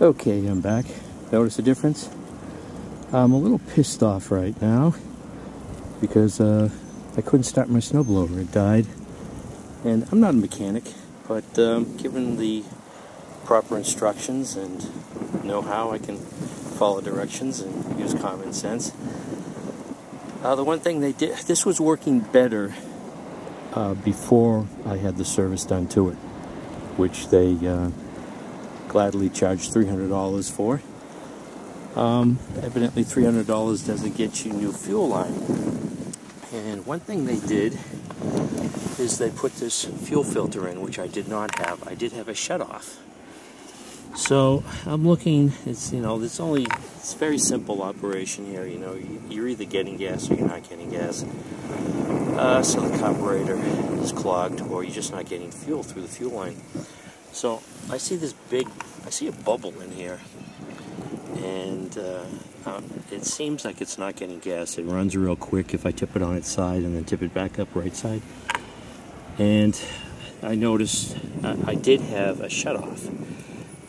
Okay, I'm back. Notice the difference? I'm a little pissed off right now because I couldn't start my snowblower. It died. And I'm not a mechanic, but given the proper instructions and know how, I can follow directions and use common sense. The one thing they did, this was working better before I had the service done to it, which they gladly charged $300 for. Evidently $300 doesn't get you new fuel line. And one thing they did is they put this fuel filter in, which I did not have. I did have a shutoff. So I'm looking, it's very simple operation here. You're either getting gas or you're not getting gas. So the carburetor is clogged, or you're just not getting fuel through the fuel line. So I see a bubble in here, and it seems like it's not getting gas. It runs real quick if I tip it on its side and then tip it back up right side. And I noticed I did have a shutoff,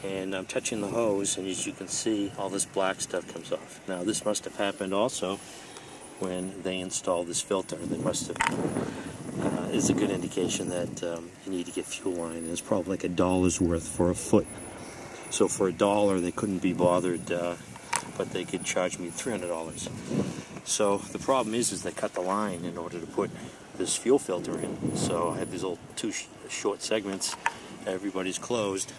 and I'm touching the hose, and as you can see, all this black stuff comes off. Now this must have happened also when they installed this filter. They must have. Is a good indication that you need to get fuel line. And it's probably like $1 worth for a foot. So for $1, they couldn't be bothered, but they could charge me $300. So the problem is they cut the line in order to put this fuel filter in. So I have these little two short segments. Everybody's closed,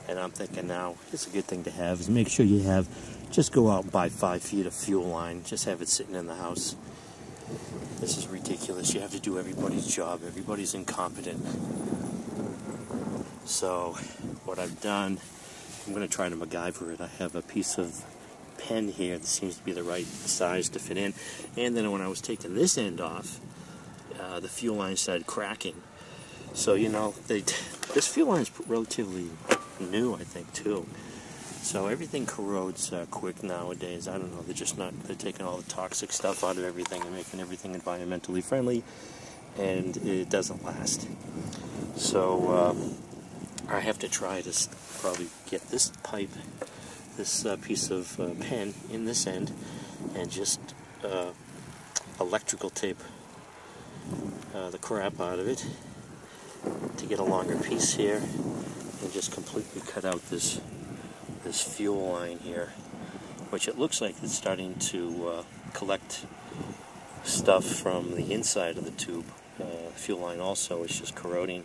and I'm thinking now it's a good thing to have is make sure you have. Just go out and buy 5 feet of fuel line. Just have it sitting in the house. This is ridiculous. You have to do everybody's job. Everybody's incompetent. So what I've done, I'm going to try to Macgyver it. I have a piece of pen here that seems to be the right size to fit in. And then when I was taking this end off, the fuel line started cracking. So, this fuel line is relatively new, I think, too. So everything corrodes quick nowadays. I don't know, they're taking all the toxic stuff out of everything and making everything environmentally friendly, and it doesn't last. So I have to try to probably get this pipe, this piece of pen in this end, and just electrical tape the crap out of it to get a longer piece here, and just completely cut out this fuel line here, which it looks like it's starting to collect stuff from the inside of the tube. Fuel line also is just corroding.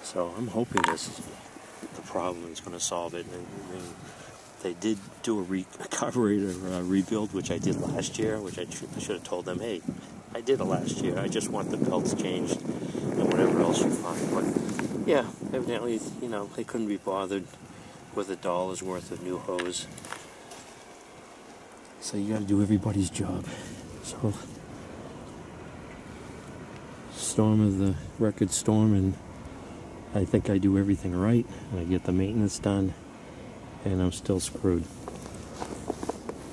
So I'm hoping the problem is going to solve it. And they did do a carburetor rebuild, which I did last year, which I should have told them, hey, I did it last year. I just want the belts changed and whatever else you find. But yeah, evidently, they couldn't be bothered with $1 worth of new hose. So you got to do everybody's job. So storm of the record storm, and I think I do everything right. I get the maintenance done, and I'm still screwed.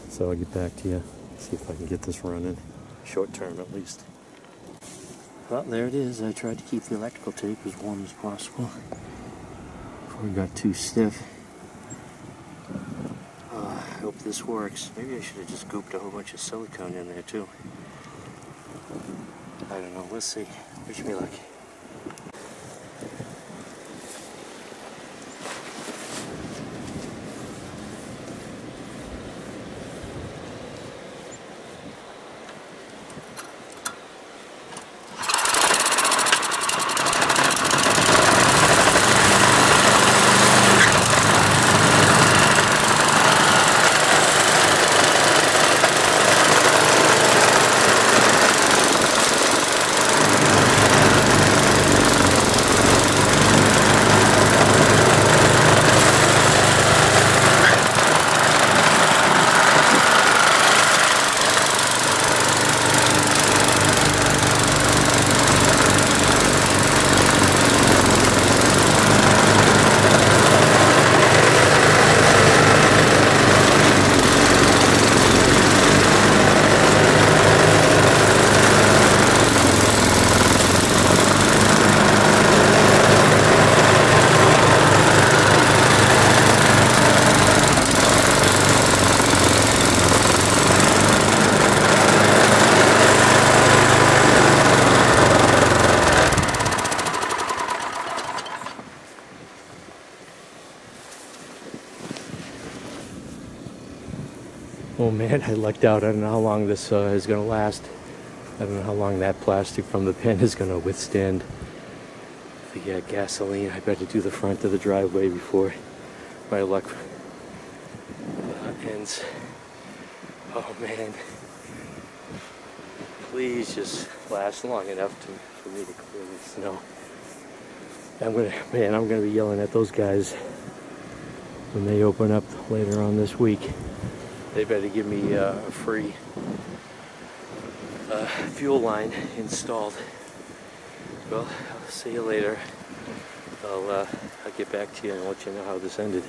So I'll get back to you, see if I can get this running, short term at least. Well, there it is. I tried to keep the electrical tape as warm as possible before it got too stiff. I hope this works. Maybe I should have just gooped a whole bunch of silicone in there too. I don't know. Let's see. Wish me luck. Oh man, I lucked out. I don't know how long this is going to last. I don't know how long that plastic from the pen is going to withstand the gasoline. I better do the front of the driveway before my luck ends. Oh man. Please just last long enough for me to clear the snow. I'm gonna be yelling at those guys when they open up later on this week. They better give me a free fuel line installed. Well, I'll see you later. I'll get back to you and let you know how this ended.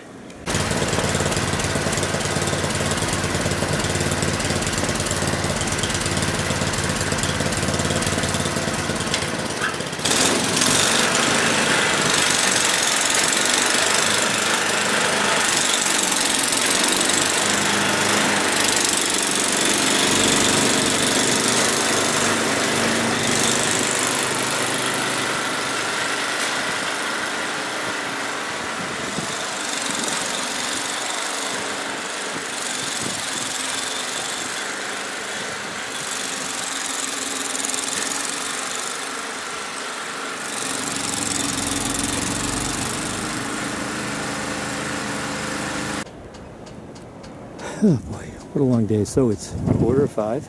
Oh boy, what a long day. So it's 4:45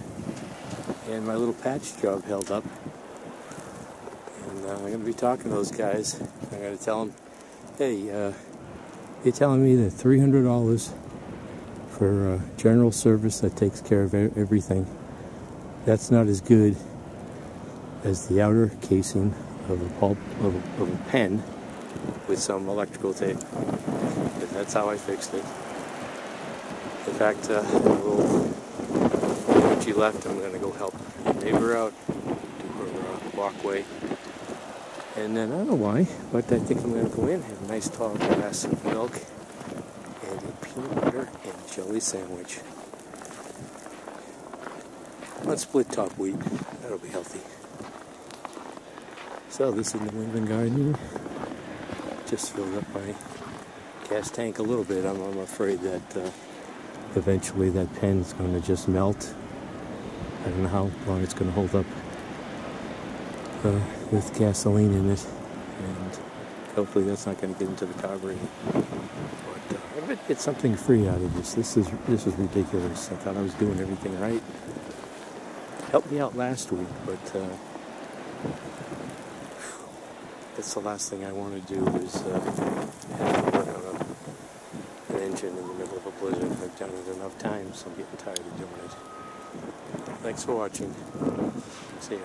and my little patch job held up. And I'm going to be talking to those guys. I'm going to tell them, hey, you're telling me that $300 for general service that takes care of everything, that's not as good as the outer casing of a pulp of a pen with some electrical tape. And that's how I fixed it. In fact, when she left, I'm going to go help the neighbor out, do her walkway. And then, I don't know why, but I think I'm going to go in, have a nice tall glass of milk, and a peanut butter and jelly sandwich. On split top wheat, that'll be healthy. So this is New England Gardening. Just filled up my gas tank a little bit. I'm afraid that eventually that pen's going to just melt. I don't know how long it's going to hold up with gasoline in it, and hopefully that's not going to get into the carburetor. But I bet get something free out of this. This is ridiculous. I thought I was doing everything right. Helped me out last week, but that's the last thing I want to do is have to work on an engine in the middle of a blizzard. I've done it enough times, so I'm getting tired of doing it. Thanks for watching. See ya.